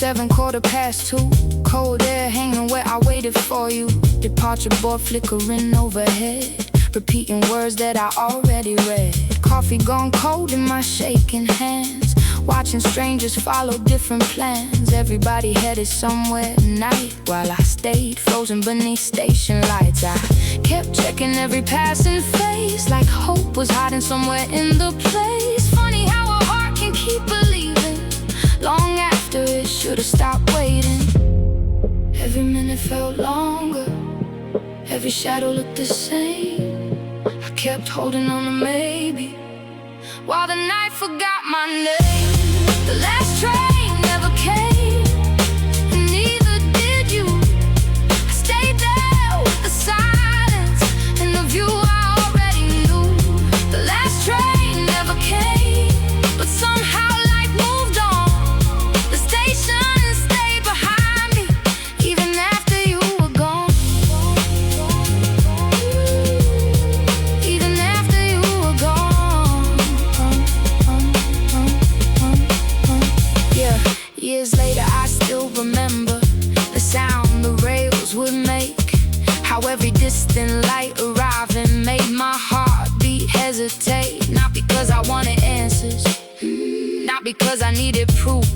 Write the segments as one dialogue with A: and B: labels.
A: 7, 2:15. Cold air hanging where I waited for you. Departure board flickering overhead, repeating words that I already read. Coffee gone cold in my shaking hands, watching strangers follow different plans. Everybody headed somewhere tonight, while I stayed frozen beneath station lights. I kept checking every passing face, like hope was hiding somewhere in the place. Funny how a heart can keep believing long after it should've stopped waiting. Every minute felt longer, every shadow looked the same. I kept holding on to maybe, while the night forgot my name. The last train never came, and neither did you. I stayed there with the silence and the view I already knew. The last train never came, but somehow life moved on. The station stayed behind me, even after you were gone. Even after you were gone. Yeah, years later I still remember the sound the rails would make, how every distant light arriving made my heartbeat hesitate. Not because I wanted answers, not because I needed proof,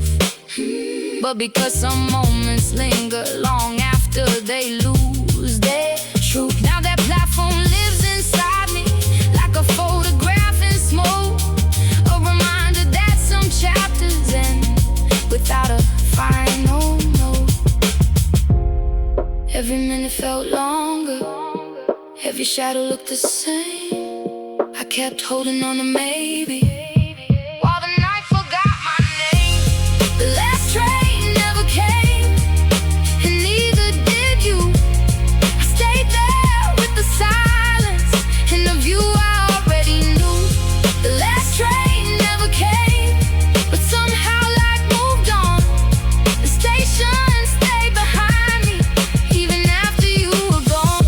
A: but because some moments linger long after they lose their truth. Now that platform lives inside me, like a photograph in smoke, a reminder that some chapters end without a final note. Every minute felt longer, every shadow looked the same. I kept holding on to maybe, while the night forgot my name. The last train never came, and neither did you. I stayed there with the silence and the view I already knew. The last train never came, but somehow life moved on. The station stayed behind me, even after you were gone.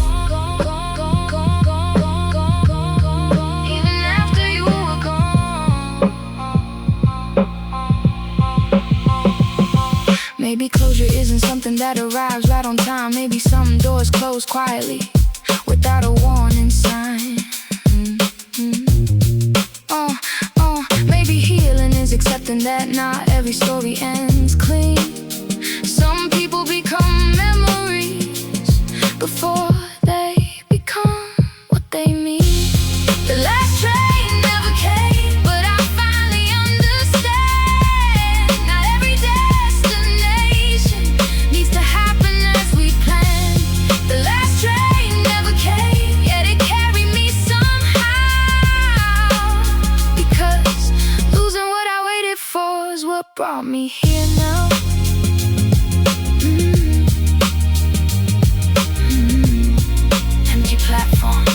A: Even after you were gone. Maybe closure isn't something that arrives right on time. Maybe some doors close quietly without a warning sign. Maybe healing is accepting that not every story ends clean. Some people become memories before they become what they mean. The last train never came, but I finally understand. Not every destination needs to happen as we planned. The last train never came, yet it carried me somehow. Because losing what I waited for is what brought me here now. Empty platform.